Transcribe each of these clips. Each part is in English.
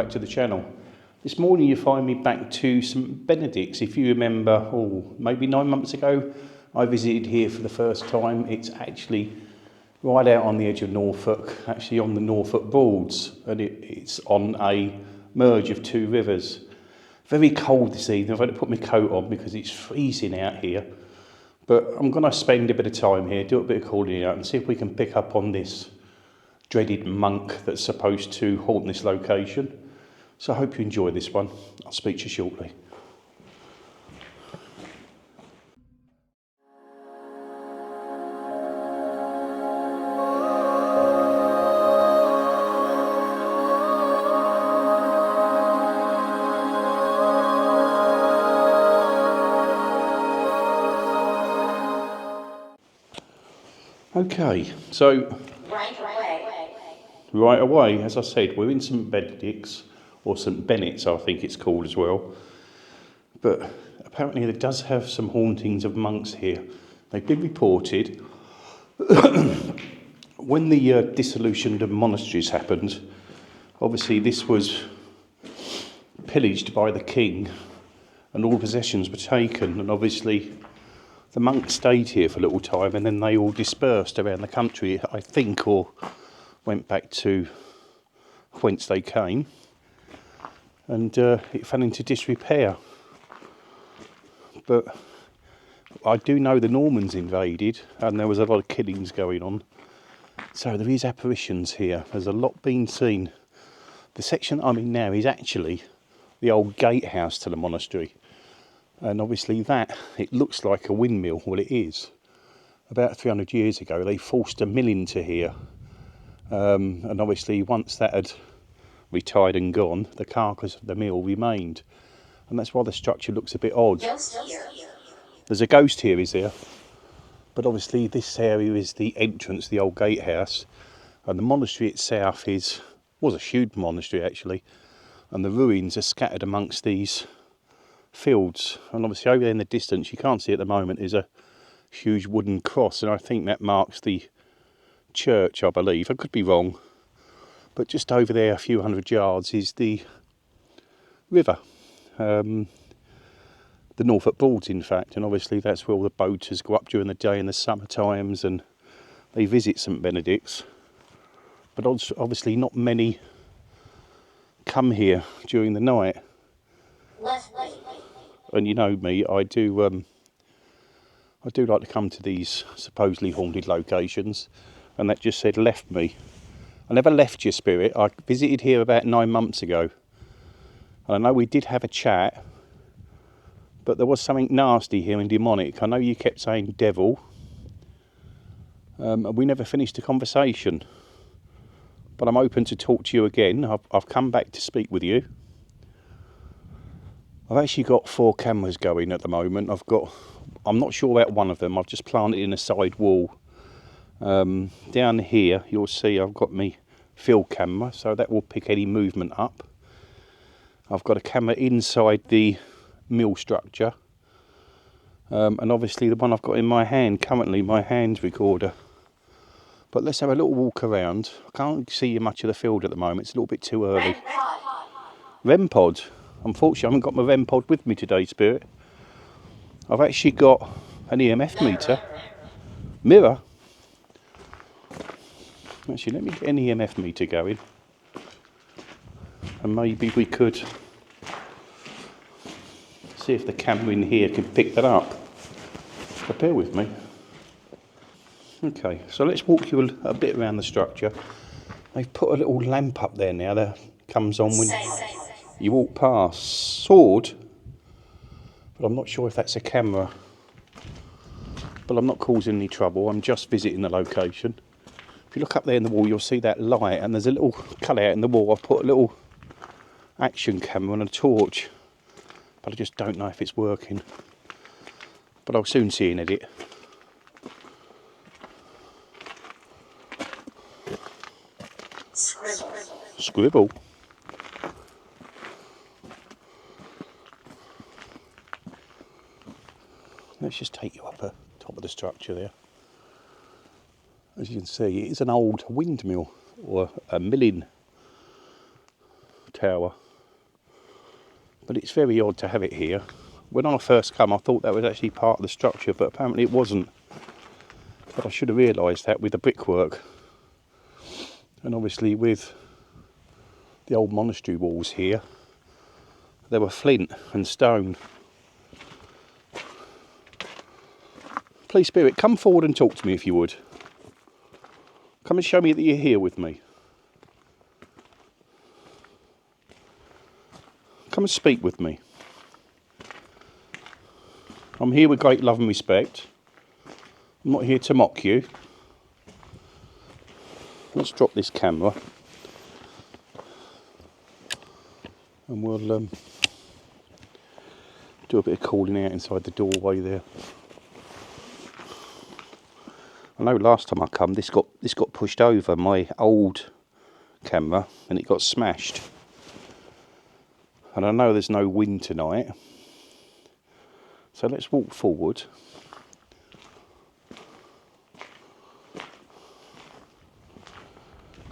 back to the channel. This morning you find me back to St Benedict's. If you remember, maybe 9 months ago, I visited here for the first time. It's actually right out on the edge of Norfolk, actually on the Norfolk Broads, and it's on a merge of two rivers. Very cold this evening. I've had to put my coat on because it's freezing out here. But I'm going to spend a bit of time here, do a bit of calling out and see if we can pick up on this dreaded monk that's supposed to haunt this location. So I hope you enjoy this one. I'll speak to you shortly. Okay, so right away, as I said, we're in St Benedict's, or St Benet's I think it's called as well, but apparently there does have some hauntings of monks here. They've been reported when the dissolution of monasteries happened. Obviously this was pillaged by the king and all possessions were taken, and obviously the monks stayed here for a little time and then they all dispersed around the country, I think, or went back to whence they came, and it fell into disrepair. But I do know the Normans invaded and there was a lot of killings going on, so there is apparitions here. There's a lot being seen. The section I'm in now is actually the old gatehouse to the monastery. And obviously that, it looks like a windmill. Well, it is. About 300 years ago, they forced a mill into here. And obviously once that had retired and gone, the carcass of the mill remained. And that's why the structure looks a bit odd. There's a ghost here, is there? But obviously this area is the entrance, the old gatehouse. And the monastery itself was a huge monastery actually. And the ruins are scattered amongst these fields, and obviously over there in the distance, you can't see at the moment, is a huge wooden cross, and I think that marks the church, I believe. I could be wrong, but just over there a few hundred yards is the river, the Norfolk Broads in fact, and obviously that's where all the boaters go up during the day in the summer times and they visit St Benedict's. But obviously not many come here during the night. And you know me, I do like to come to these supposedly haunted locations, and that just said left me. I never left your spirit. I visited here about 9 months ago, and I know we did have a chat, but there was something nasty here and demonic. I know you kept saying devil, and we never finished the conversation. But I'm open to talk to you again. I've come back to speak with you. I've actually got 4 cameras going at the moment. I'm not sure about one of them. I've just planted in a side wall. Down here, you'll see I've got my field camera, so that will pick any movement up. I've got a camera inside the mill structure. And obviously the one I've got in my hand, currently my hand recorder. But let's have a little walk around. I can't see much of the field at the moment. It's a little bit too early. REM pod. Unfortunately, I haven't got my REM pod with me today, Spirit. I've actually got an EMF meter. Mirror. Actually, let me get an EMF meter going. And maybe we could see if the camera in here can pick that up. But bear with me. Okay, so let's walk you a bit around the structure. They've put a little lamp up there now that comes on when you walk past. Sword, but I'm not sure if that's a camera. But I'm not causing any trouble, I'm just visiting the location. If you look up there in the wall, you'll see that light, and there's a little cutout in the wall. I've put a little action camera and a torch, but I just don't know if it's working. But I'll soon see an edit. Scribble. Let's just take you up the top of the structure there. As you can see, it is an old windmill or a milling tower. But it's very odd to have it here. When I first come, I thought that was actually part of the structure, but apparently it wasn't. But I should have realised that with the brickwork. And obviously with the old monastery walls here, they were flint and stone. Please, Spirit, come forward and talk to me if you would. Come and show me that you're here with me. Come and speak with me. I'm here with great love and respect. I'm not here to mock you. Let's drop this camera. And we'll do a bit of calling out inside the doorway there. I know last time I come, this got pushed over, my old camera, and it got smashed. And I know there's no wind tonight, so let's walk forward.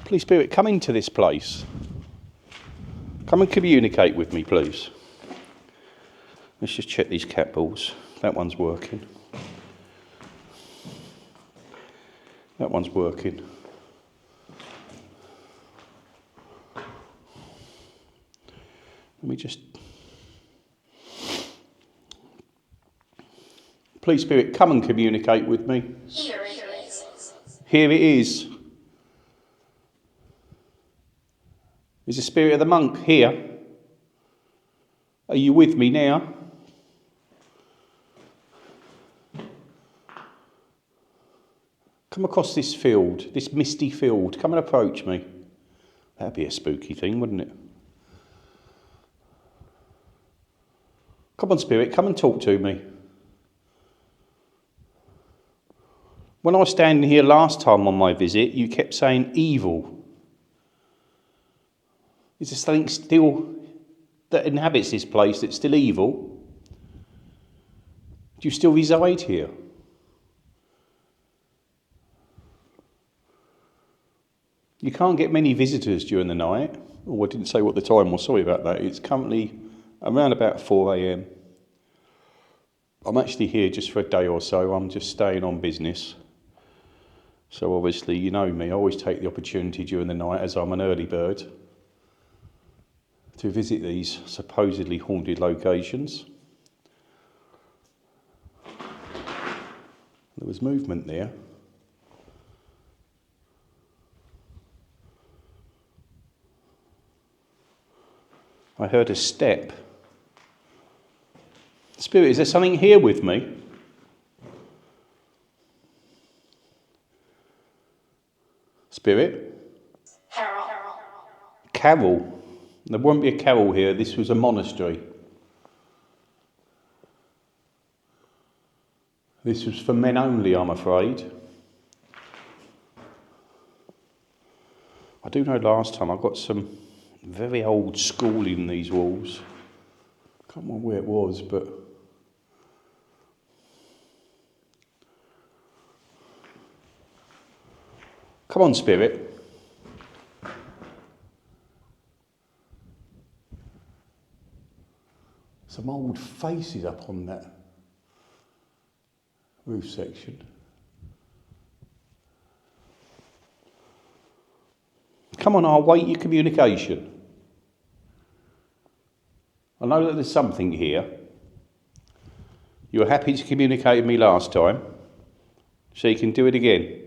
Please, Spirit, come into this place. Come and communicate with me, please. Let's just check these cat balls. That one's working. That one's working. Let me just... Please, Spirit, come and communicate with me. Here it is. Here it is. Is the Spirit of the monk here? Are you with me now? Come across this field, this misty field. Come and approach me. That'd be a spooky thing, wouldn't it? Come on, Spirit, come and talk to me. When I was standing here last time on my visit, you kept saying evil. Is there something still that inhabits this place that's still evil? Do you still reside here? You can't get many visitors during the night. Oh, I didn't say what the time was, sorry about that. It's currently around about 4 a.m. I'm actually here just for a day or so. I'm just staying on business. So obviously, you know me, I always take the opportunity during the night, as I'm an early bird, to visit these supposedly haunted locations. There was movement there. I heard a step. Spirit, is there something here with me? Spirit? Carol. There won't be a carol here. This was a monastery. This was for men only, I'm afraid. I do know last time I got some very old school in these walls. Can't remember where it was, but come on, Spirit. Some old faces up on that roof section. Come on, I'll wait your communication. I know that there's something here. You were happy to communicate with me last time, so you can do it again.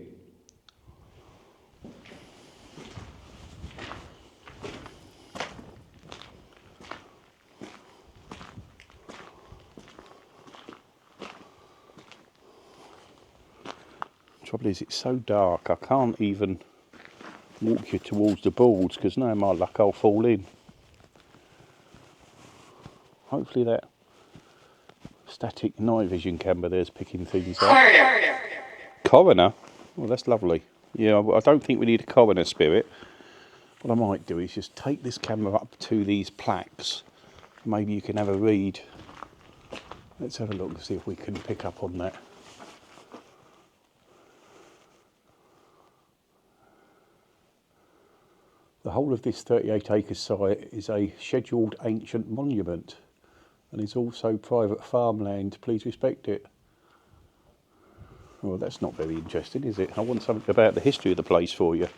Trouble is, it's so dark, I can't even walk you towards the boards because no, my luck, I'll fall in. Hopefully that static night vision camera there's picking things up. Coroner? Well, that's lovely. Yeah, I don't think we need a coroner, Spirit. What I might do is just take this camera up to these plaques. Maybe you can have a read. Let's have a look and see if we can pick up on that. The whole of this 38-acre site is a scheduled ancient monument and is also private farmland. Please respect it. Well, that's not very interesting, is it? I want something about the history of the place for you.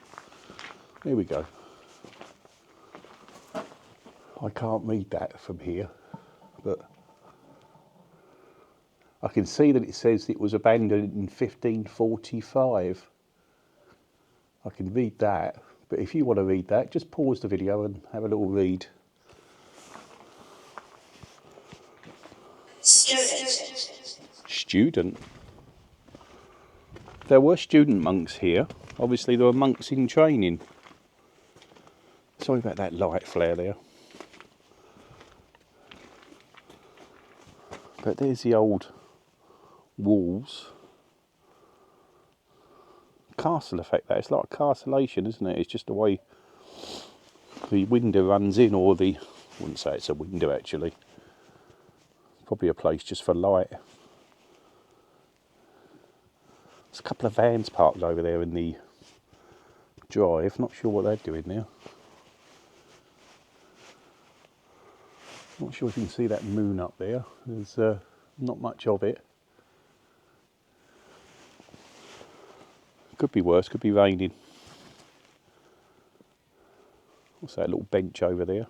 Here we go. I can't read that from here, but I can see that it says it was abandoned in 1545. I can read that, but if you want to read that, just pause the video and have a little read. Student. There were student monks here. Obviously there were monks in training. Sorry about that light flare there. But there's the old walls. Castle effect, that. It's like a castellation, isn't it? It's just the way the window runs in, or I wouldn't say it's a window actually. Probably a place just for light. There's a couple of vans parked over there in the drive. Not sure what they're doing now. Not sure if you can see that moon up there. There's not much of it. Could be worse, could be raining. What's that little bench over there?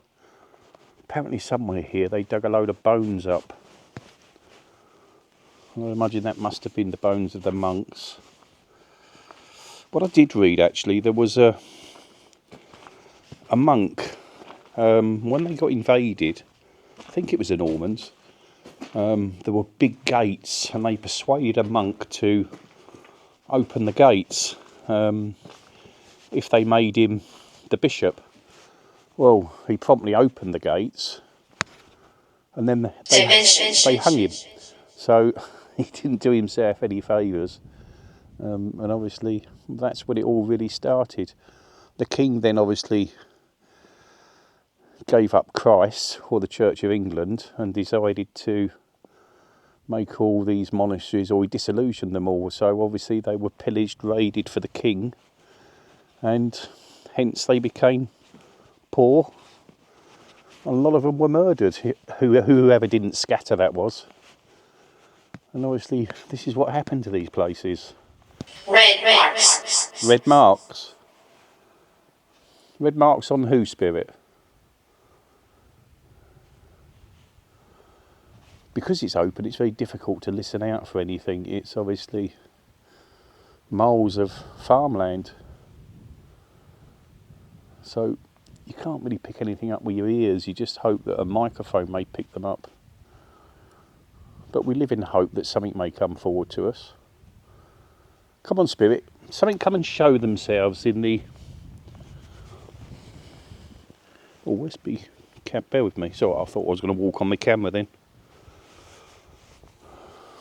Apparently somewhere here they dug a load of bones up. I imagine that must have been the bones of the monks. What I did read actually, there was a monk, when they got invaded, I think it was the Normans, there were big gates and they persuaded a monk to open the gates if they made him the bishop. Well, he promptly opened the gates and then they hung him. So he didn't do himself any favours. And obviously that's when it all really started. The king then obviously gave up Christ or the Church of England and decided to make all these monasteries, or he disillusioned them all. So obviously they were pillaged, raided for the king, and hence they became poor. A lot of them were murdered, whoever didn't scatter that was. And obviously this is what happened to these places. Red marks. Red marks? Red marks on who, Spirit? Because it's open, it's very difficult to listen out for anything. It's obviously miles of farmland. So you can't really pick anything up with your ears. You just hope that a microphone may pick them up. But we live in hope that something may come forward to us. Come on, Spirit. Something come and show themselves in the... Oh, let's be... Bear with me. Sorry, I thought I was going to walk on the camera then.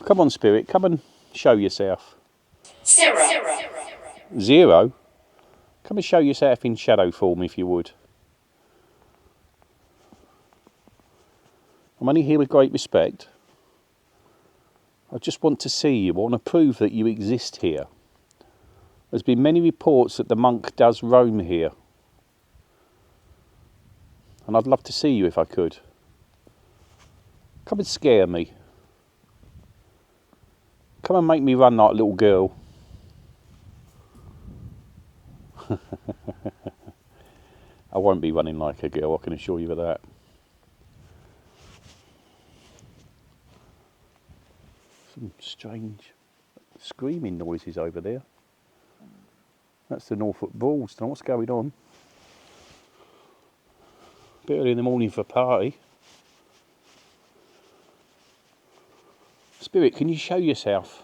Come on, Spirit. Come and show yourself. 0. 0? Come and show yourself in shadow form, if you would. I'm only here with great respect. I just want to see you. I want to prove that you exist here. There's been many reports that the monk does roam here. And I'd love to see you if I could. Come and scare me. Come and make me run like a little girl. I won't be running like a girl, I can assure you of that. Some strange screaming noises over there. That's the Norfolk Bulls. Don't know what's going on. A bit early in the morning for a party. Spirit, can you show yourself?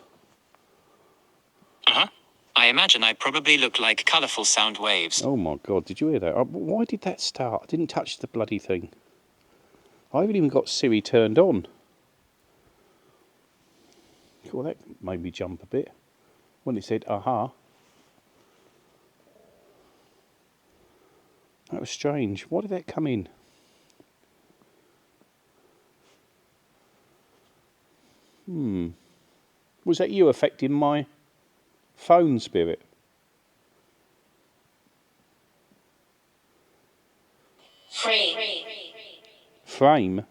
I imagine I probably look like colourful sound waves. Oh my God, did you hear that? Why did that start? I didn't touch the bloody thing. I haven't even got Siri turned on. Well, that made me jump a bit when it said, aha. That was strange. Why did that come in? Was that you affecting my phone, Spirit? frame.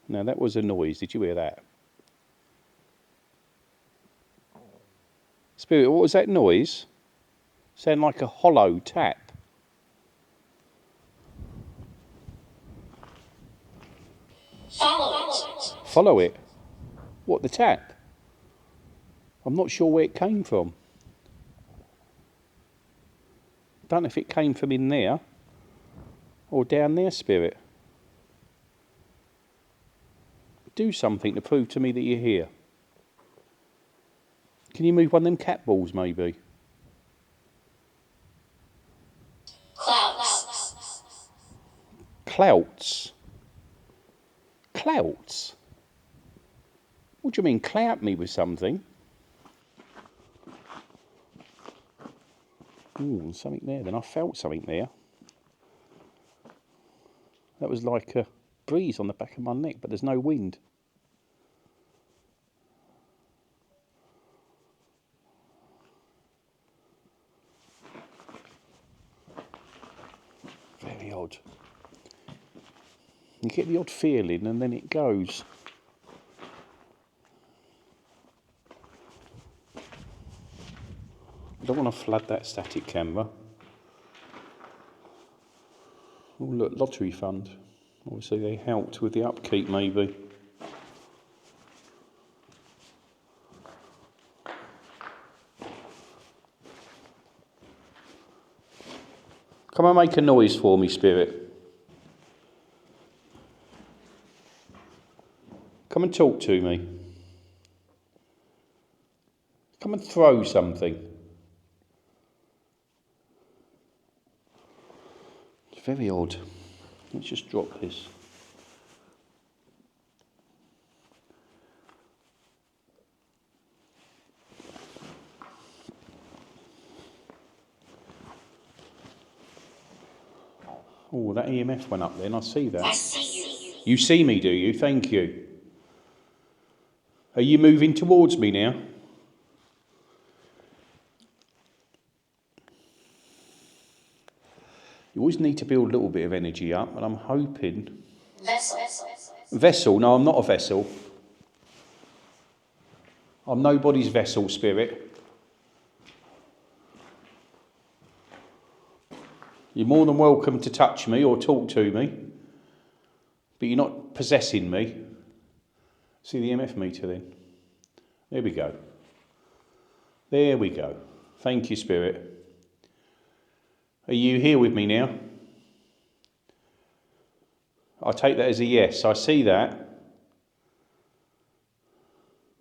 Now that was a noise. Did you hear that? Spirit, what was that noise? Sound like a hollow tap. Follow it. Follow it. What, the tap? I'm not sure where it came from. Don't know if it came from in there or down there, Spirit. Do something to prove to me that you're here. Can you move one of them cat balls, maybe? Clouds. Clouts. Clouts? What do you mean, clout me with something? Ooh, something there. Then I felt something there. That was like a breeze on the back of my neck, but there's no wind. Very odd. You get the odd feeling and then it goes. I don't want to flood that static camera. Oh look, lottery fund. Obviously they helped with the upkeep maybe. Come and make a noise for me, Spirit. Come and talk to me. Come and throw something. It's very odd. Let's just drop this. Oh, that EMF went up then, I see that. I see you. You see me, do you? Thank you. Are you moving towards me now? You always need to build a little bit of energy up, and I'm hoping... Vessel. Vessel? No, I'm not a vessel. I'm nobody's vessel, Spirit. You're more than welcome to touch me or talk to me, but you're not possessing me. See the EMF meter then? There we go. There we go. Thank you, Spirit. Are you here with me now? I take that as a yes. I see that.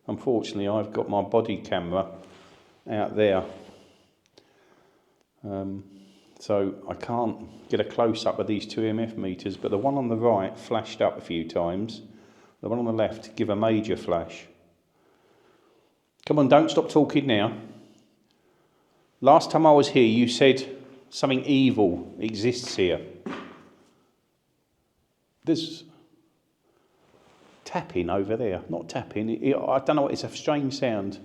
Unfortunately, I've got my body camera out there. So I can't get a close-up of these two EMF meters, but the one on the right flashed up a few times. The one on the left give a major flash. Come on, don't stop talking now. Last time I was here, you said something evil exists here. There's tapping over there. Not tapping. I don't know. It's a strange sound.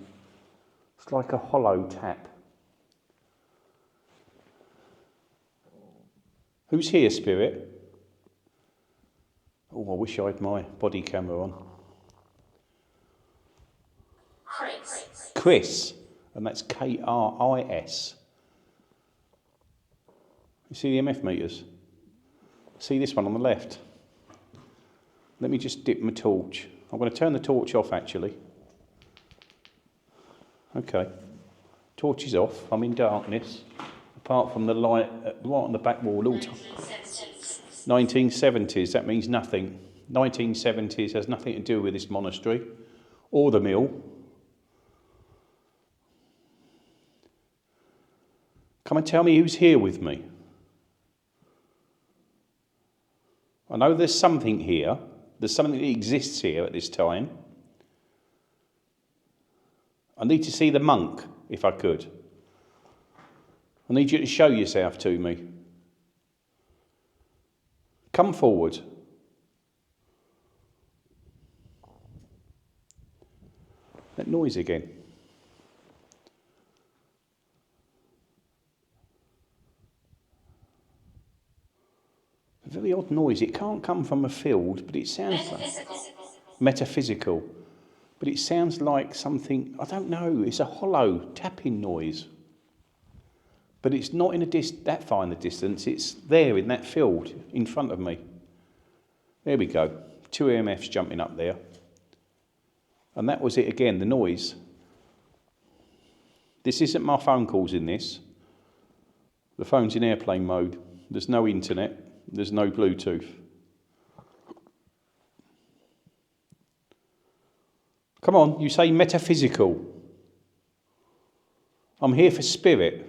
It's like a hollow tap. Who's here, Spirit? Oh, I wish I had my body camera on. Chris. Chris, and that's K-R-I-S. You see the MF meters? See this one on the left? Let me just dip my torch. I'm going to turn the torch off, actually. Okay. Torch is off. I'm in darkness. Apart from the light right on the back wall all time. 1970s, that means nothing. 1970s has nothing to do with this monastery or the mill. Come and tell me who's here with me. I know there's something here. There's something that exists here at this time. I need to see the monk, if I could. I need you to show yourself to me. Come forward. That noise again. A very really odd noise. It can't come from a field, but it sounds like metaphysical. But it sounds like something, I don't know, it's a hollow tapping noise. But it's not in that far in the distance, it's there in that field in front of me. There we go, 2 EMFs jumping up there. And that was it again, the noise. This isn't my phone calls in this. The phone's in airplane mode. There's no internet, there's no Bluetooth. Come on, you say metaphysical. I'm here for spirit.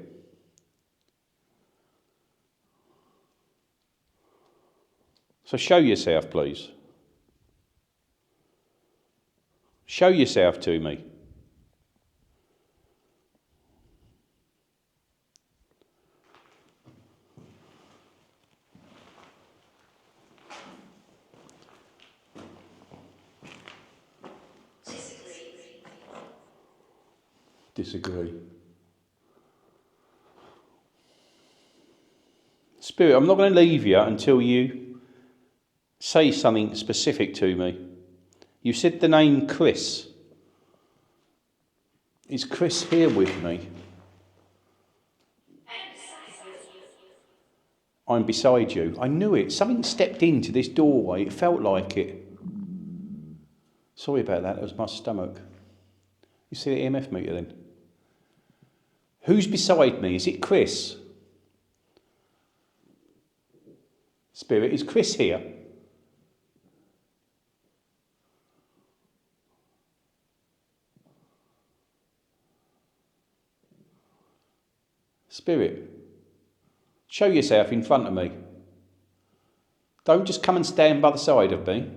So show yourself, please. Show yourself to me. Disagree. Spirit, I'm not going to leave you until you say something specific to me. You said the name Chris. Is Chris here with me? I'm beside you. I knew it. Something stepped into this doorway. It felt like it. Sorry about that. It was my stomach. You see the EMF meter then? Who's beside me? Is it Chris? Spirit, is Chris here? Spirit, show yourself in front of me. Don't just come and stand by the side of me.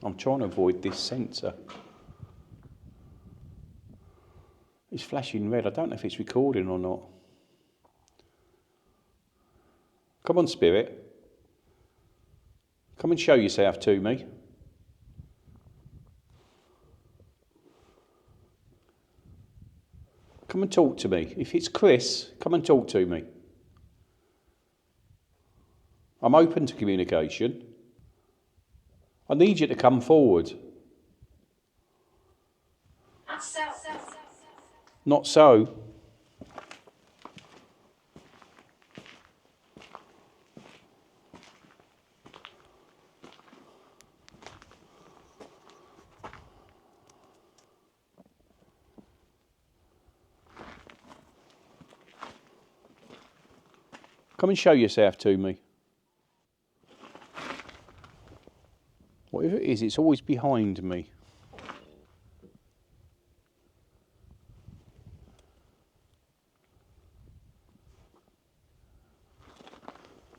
I'm trying to avoid this sensor. It's flashing red. I don't know if it's recording or not. Come on, Spirit. Come and show yourself to me. Come and talk to me. If it's Chris, come and talk to me. I'm open to communication. I need you to come forward. Not so. Come and show yourself to me. Whatever it is, it's always behind me.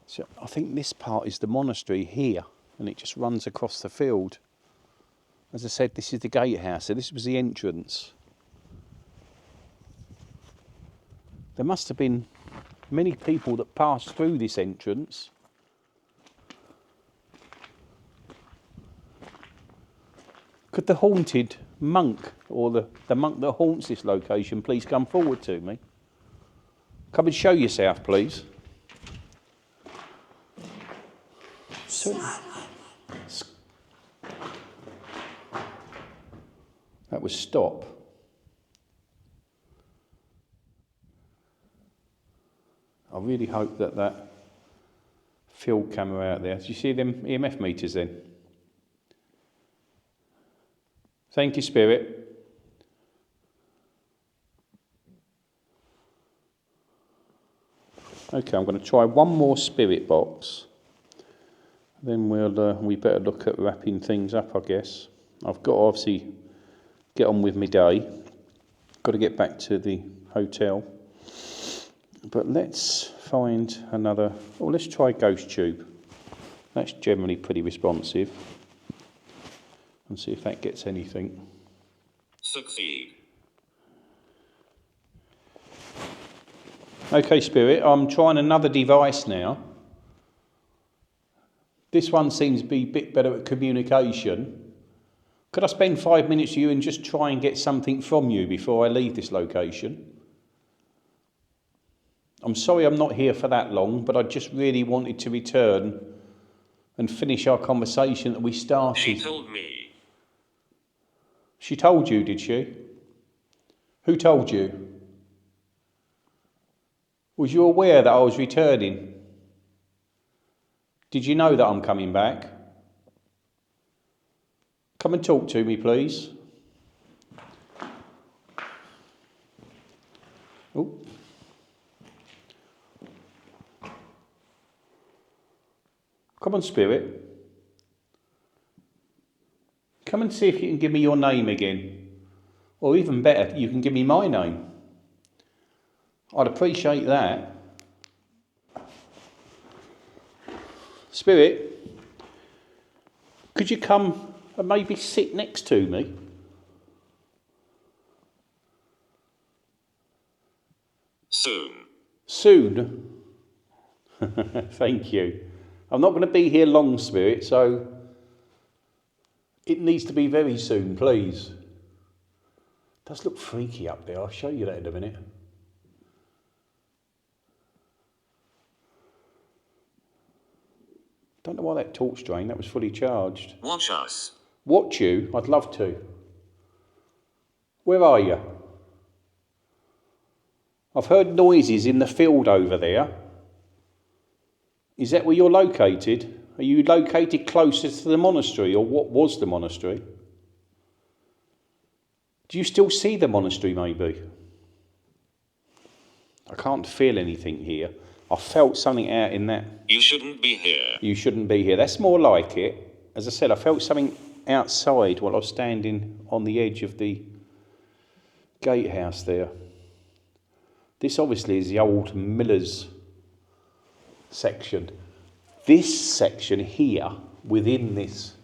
So I think this part is the monastery here, and it just runs across the field. As I said, this is the gatehouse, so this was the entrance. There must have been many people that passed through this entrance. Could the haunted monk, or the monk that haunts this location, please come forward to me? Come and show yourself, please. That was stop. I really hope that field camera out there. Do you see them EMF meters then? Thank you, Spirit. Okay, I'm going to try one more spirit box. Then we better look at wrapping things up, I guess. I've got to obviously get on with my day. Got to get back to the hotel. But let's find another. Oh, let's try Ghost Tube. That's generally pretty responsive. And see if that gets anything. Succeed. Okay, Spirit, I'm trying another device now. This one seems to be a bit better at communication. Could I spend 5 minutes with you and just try and get something from you before I leave this location? I'm sorry I'm not here for that long, but I just really wanted to return and finish our conversation that we started. She told me. She told you, did she? Who told you? Was you aware that I was returning? Did you know that I'm coming back? Come and talk to me, please. Oh. Come on, Spirit. Come and see if you can give me your name again. Or even better, you can give me my name. I'd appreciate that. Spirit, could you come and maybe sit next to me? Soon. Soon? Thank you. I'm not going to be here long, Spirit, so it needs to be very soon, please. It does look freaky up there. I'll show you that in a minute. Don't know why that torch drain, that was fully charged. Watch us. Watch you? I'd love to. Where are you? I've heard noises in the field over there. Is that where you're located? Are you located closer to the monastery, or what was the monastery? Do you still see the monastery, maybe? I can't feel anything here. I felt something out in that. You shouldn't be here. You shouldn't be here. That's more like it. As I said, I felt something outside while I was standing on the edge of the gatehouse there. This obviously is the old miller's section. This section here, within this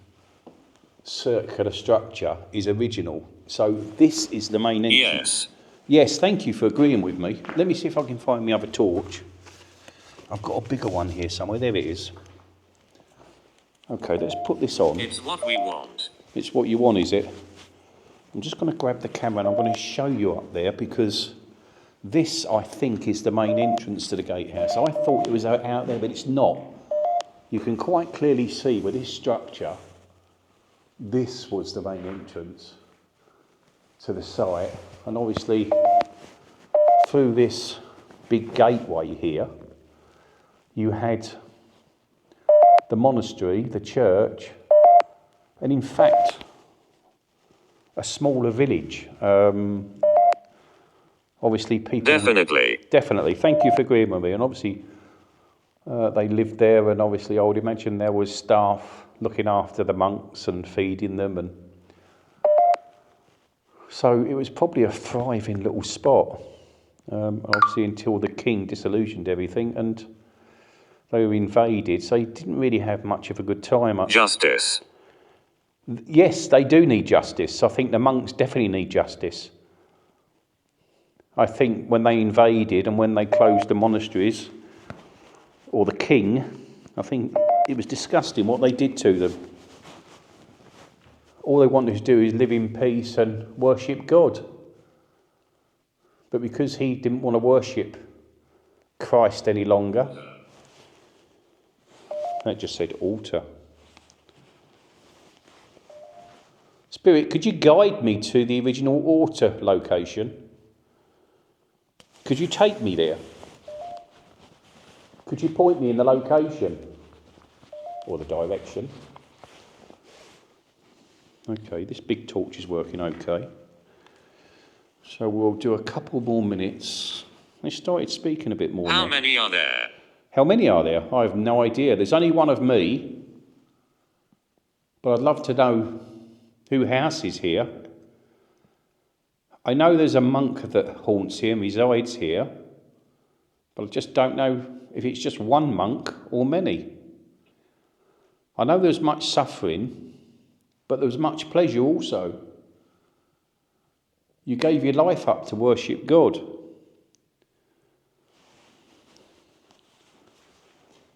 circular structure, is original. So this is the main entrance. Yes. Yes, thank you for agreeing with me. Let me see if I can find my other torch. I've got a bigger one here somewhere. There it is. Okay, let's put this on. It's what we want. It's what you want, is it? I'm just going to grab the camera and I'm going to show you up there, because this, I think, is the main entrance to the gatehouse. I thought it was out there, but it's not. You can quite clearly see with this structure, this was the main entrance to the site. And obviously, through this big gateway here, you had the monastery, the church, and in fact, a smaller village. Obviously, people... Definitely. Thank you for agreeing with me. And obviously, they lived there, and obviously, I would imagine there was staff looking after the monks and feeding them. And so it was probably a thriving little spot. Obviously, until the king disillusioned everything, and they were invaded, so he didn't really have much of a good time. Justice. Yes, they do need justice. I think the monks definitely need justice. I think when they invaded and when they closed the monasteries, or the king, I think it was disgusting what they did to them. All they wanted to do is live in peace and worship God. But because he didn't want to worship Christ any longer, that just said altar. Spirit, could you guide me to the original altar location? Could you take me there? Could you point me in the location? Or the direction? Okay, this big torch is working okay. So we'll do a couple more minutes. They started speaking a bit more How now. many are there? How many are there? I have no idea. There's only one of me. But I'd love to know who house is here. I know there's a monk that haunts here and resides here. But I just don't know if it's just one monk or many. I know there's much suffering, but there was much pleasure also. You gave your life up to worship God.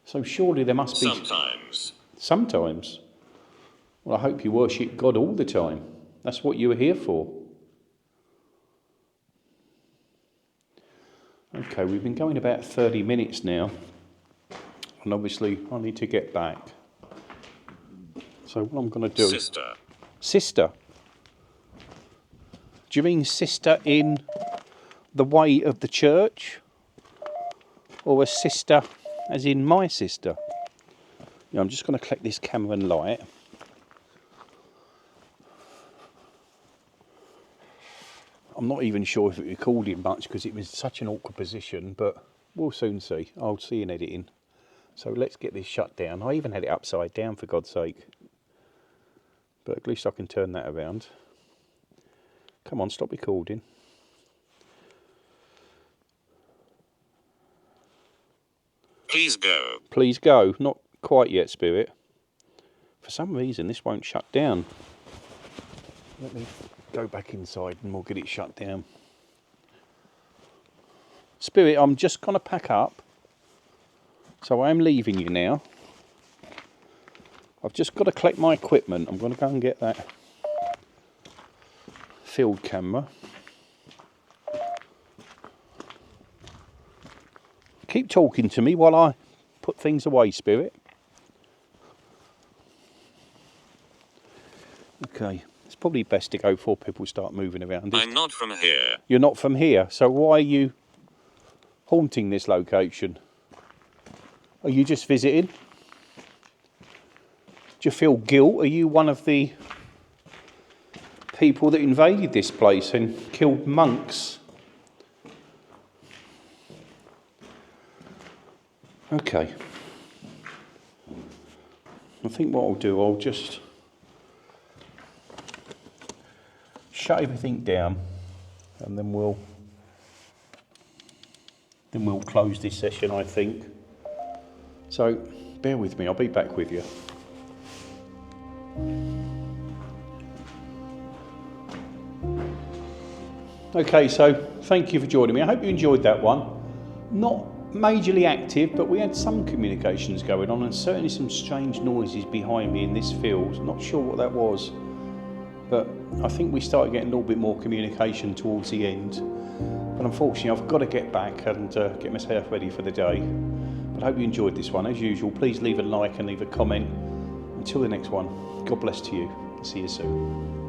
So surely there must be... Sometimes. Sometimes. Well, I hope you worship God all the time. That's what you were here for. Okay, we've been going about 30 minutes now. And obviously I need to get back. So what I'm going to do... Sister. Sister? Do you mean sister in the way of the church? Or a sister as in my sister? Yeah, I'm just going to collect this camera and light. I'm not even sure if it recorded much because it was such an awkward position, but we'll soon see. I'll see in editing. So let's get this shut down. I even had it upside down, for God's sake. But at least I can turn that around. Come on, stop recording. Please go. Please go. Not quite yet, Spirit. For some reason, this won't shut down. Let me go back inside and we'll get it shut down. Spirit, I'm just going to pack up. So I am leaving you now. I've just got to collect my equipment. I'm going to go and get that field camera. Keep talking to me while I put things away, Spirit. Okay, it's probably best to go before people start moving around. I'm not from here. You're not from here, so why are you haunting this location? Are you just visiting? Do you feel guilt? Are you one of the people that invaded this place and killed monks? Okay. I think what I'll do, I'll just shut everything down and then we'll close this session, I think. So bear with me, I'll be back with you. Okay, so thank you for joining me. I hope you enjoyed that one. Not majorly active, but we had some communications going on and certainly some strange noises behind me in this field. Not sure what that was, but I think we started getting a little bit more communication towards the end. But unfortunately, I've got to get back and get myself ready for the day. But I hope you enjoyed this one. As usual, please leave a like and leave a comment. Until the next one, God bless to you. See you soon.